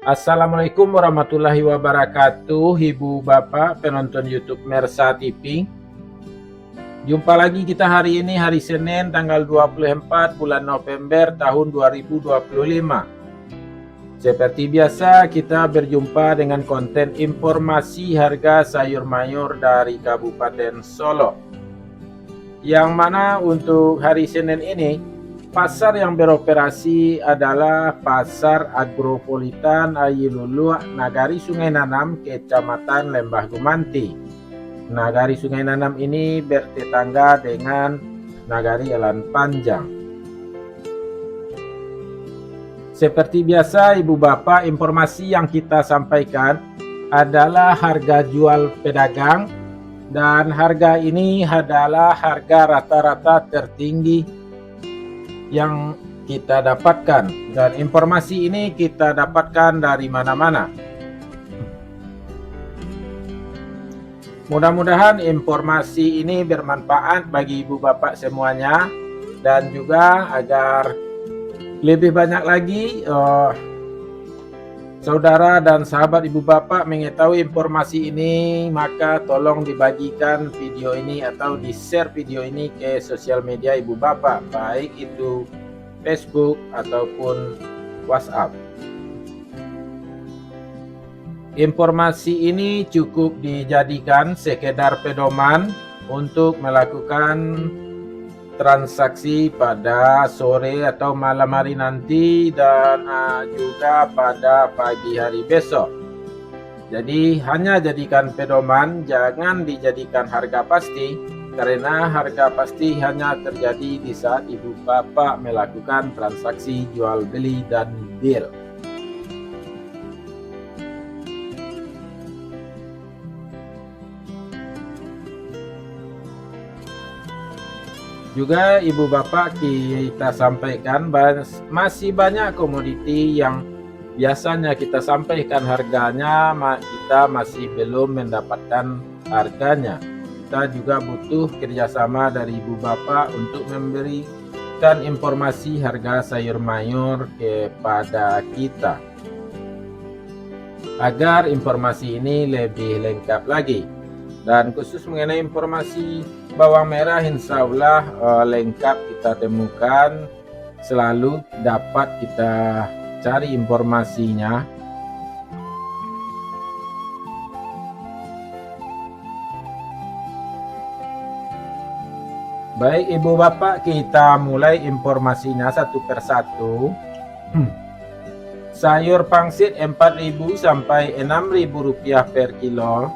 Assalamualaikum warahmatullahi wabarakatuh, Ibu Bapak penonton YouTube Mersa TV. Jumpa lagi kita hari ini, hari Senin tanggal 24 bulan November tahun 2025. Seperti biasa kita berjumpa dengan konten informasi harga sayur mayur dari Kabupaten Solo. Yang mana untuk hari Senin ini, pasar yang beroperasi adalah Pasar Agropolitan Ayilulu, Nagari Sungai Nanam, Kecamatan Lembah Gumanti. Nagari Sungai Nanam ini bertetangga dengan Nagari Elan Panjang. Seperti biasa Ibu Bapak, informasi yang kita sampaikan adalah harga jual pedagang, dan harga ini adalah harga rata-rata tertinggi yang kita dapatkan, dan informasi ini kita dapatkan dari mana-mana. Mudah-mudahan informasi ini bermanfaat bagi Ibu Bapak semuanya, dan juga agar lebih banyak lagi saudara dan sahabat Ibu Bapak mengetahui informasi ini, maka tolong dibagikan video ini atau di-share video ini ke sosial media Ibu Bapak, baik itu Facebook ataupun WhatsApp. Informasi ini cukup dijadikan sekedar pedoman untuk melakukan transaksi pada sore atau malam hari nanti, dan juga pada pagi hari besok. Jadi hanya jadikan pedoman, jangan dijadikan harga pasti, karena harga pasti hanya terjadi di saat Ibu Bapak melakukan transaksi jual beli dan deal. Juga Ibu Bapak, kita sampaikan masih banyak komoditi yang biasanya kita sampaikan harganya, kita masih belum mendapatkan harganya. Kita juga butuh kerjasama dari Ibu Bapak untuk memberikan informasi harga sayur mayur kepada kita, agar informasi ini lebih lengkap lagi. Dan khusus mengenai informasi bawang merah, insya Allah lengkap kita temukan, selalu dapat kita cari informasinya. Baik Ibu Bapak, kita mulai informasinya satu persatu. Sayur pangsit 4.000 sampai 6.000 rupiah per kilo.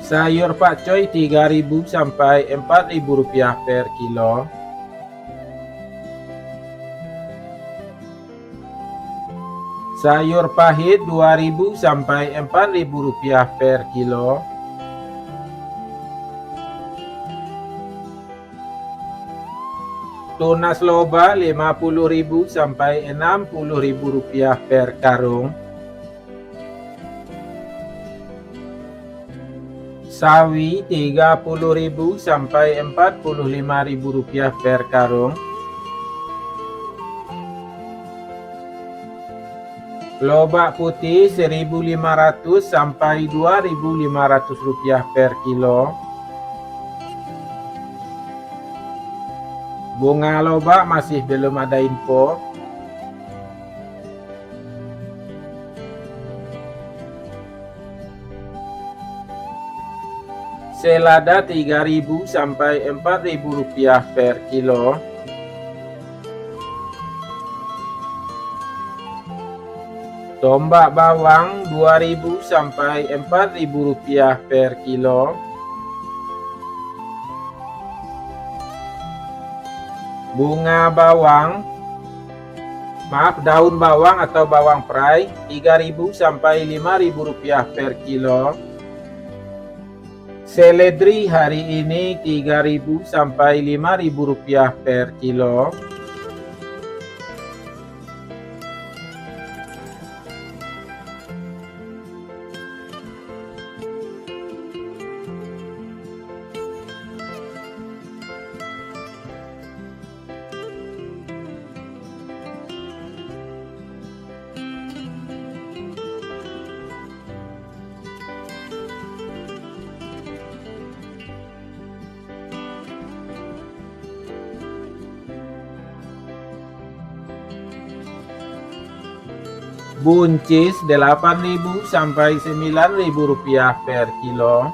Sayur pakcoy 3.000 sampai 4.000 rupiah per kilo. Sayur pahit 2.000 sampai 4.000 rupiah per kilo. Tunas loba 50.000 sampai 60.000 rupiah per karung. Sawi 30.000 sampai 45.000 rupiah per karung. Lobak putih 1.500 sampai 2.500 rupiah per kilo. Bunga lobak masih belum ada info. Selada 3.000 sampai 4.000 rupiah per kilo. Tombak bawang 2.000 sampai 4.000 rupiah per kilo. Bunga bawang, daun bawang atau bawang perai 3.000 sampai 5.000 rupiah per kilo. Seledri hari ini 3.000 sampai 5.000 rupiah per kilo. Buncis 8.000 sampai 9.000 rupiah per kilo.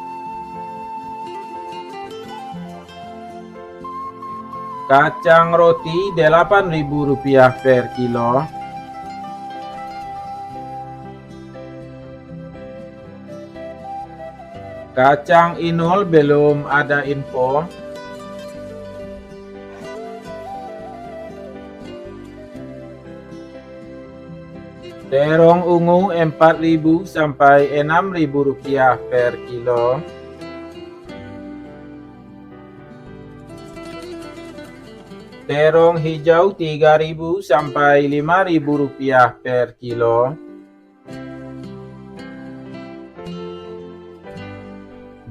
Kacang roti 8.000 rupiah per kilo. Kacang inul belum ada info. Terong ungu 4.000 sampai 6.000 rupiah per kilo. Terong hijau 3.000 sampai 5.000 rupiah per kilo.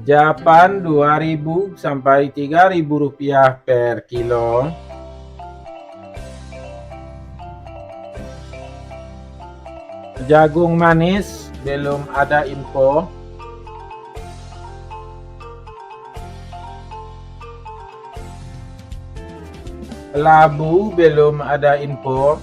Japan 2.000 sampai 3.000 rupiah per kilo. Jagung manis belum ada info. Labu belum ada info.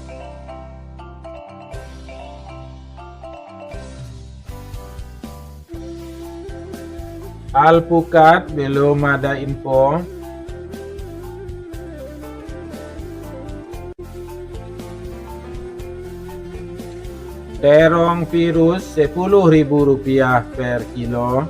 Alpukat belum ada info. Terong virus 10.000 rupiah per kilo.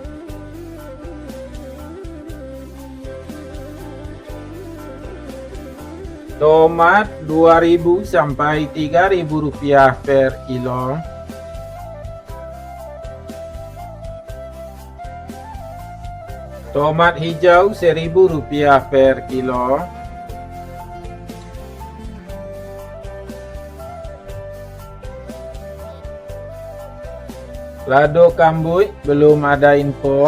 Tomat 2.000 sampai 3.000 rupiah per kilo. Tomat hijau 1.000 rupiah per kilo. Lado kambuj belum ada info.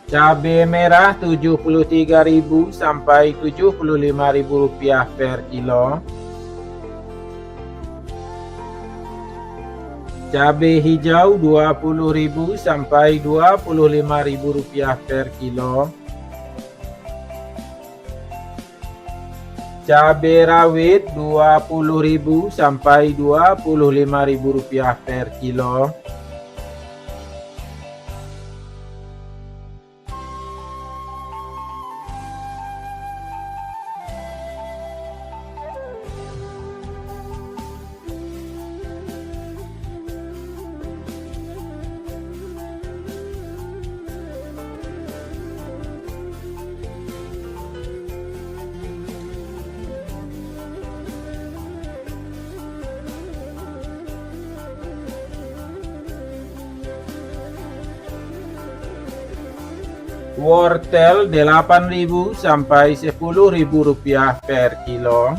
Cabai merah 73.000 sampai 75.000 rupiah per kilo. Cabai hijau 20.000 sampai 25.000 rupiah per kilo. Cabai rawit 20.000 sampai 25.000 rupiah per kilo. Wortel 8.000 sampai 10.000 rupiah per kilo.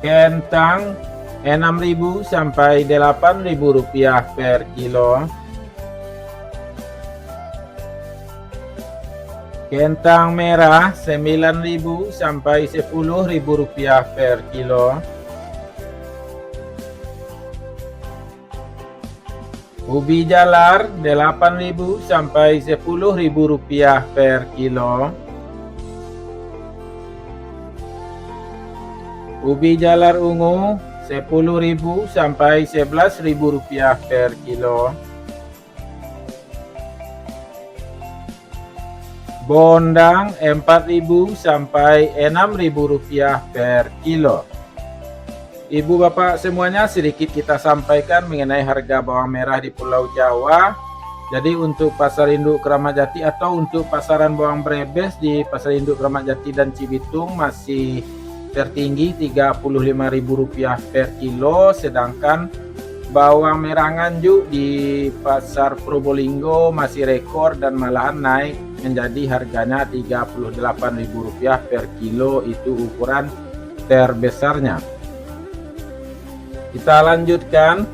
Kentang 6.000 sampai 8.000 rupiah per kilo. Kentang merah 9.000 sampai 10.000 rupiah per kilo. Ubi jalar 8.000 sampai 10.000 rupiah per kilo. Ubi jalar ungu 10.000 sampai 11.000 rupiah per kilo. Bondang 4.000 sampai 6.000 rupiah per kilo. Ibu bapak semuanya, sedikit kita sampaikan mengenai harga bawang merah di Pulau Jawa. Jadi untuk pasar induk Kramat Jati atau untuk pasaran bawang brebes di pasar induk Kramat Jati dan Cibitung masih tertinggi Rp35.000 per kilo, sedangkan bawang merah Nganjuk di pasar Probolinggo masih rekor dan malahan naik menjadi harganya Rp38.000 per kilo, itu ukuran terbesarnya. Kita lanjutkan.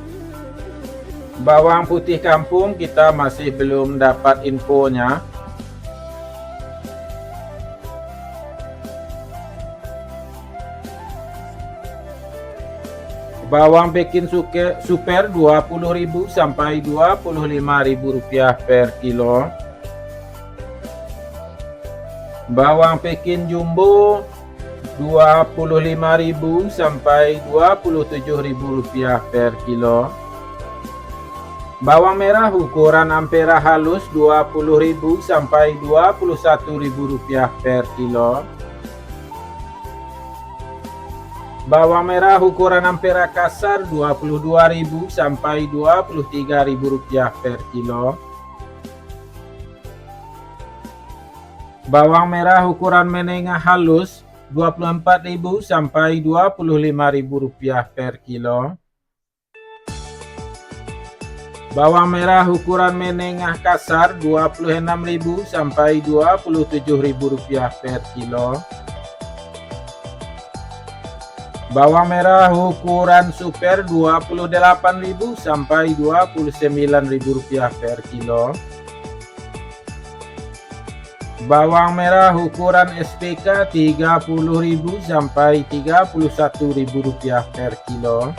Bawang putih kampung kita masih belum dapat infonya. Bawang Pekin super 20.000 sampai 25.000 rupiah per kilo. Bawang Pekin jumbo 25.000 sampai Rp27.000 per kilo. Bawang merah ukuran ampera halus 20.000 sampai Rp21.000 per kilo. Bawang merah ukuran ampera kasar 22.000 sampai Rp23.000 per kilo. Bawang merah ukuran menengah halus 24.000 sampai Rp25.000 per kilo. Bawang merah ukuran menengah kasar 26.000 sampai Rp27.000 per kilo. Bawang merah ukuran super 28.000 sampai Rp29.000 per kilo. Bawang merah ukuran SPK 30.000 sampai Rp31.000 per kilo.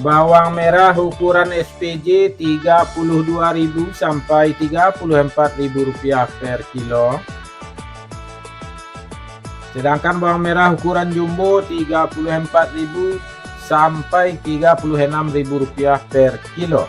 Bawang merah ukuran SPJ 32.000 sampai Rp34.000 per kilo. Sedangkan bawang merah ukuran jumbo 34.000 sampai Rp36.000 per kilo.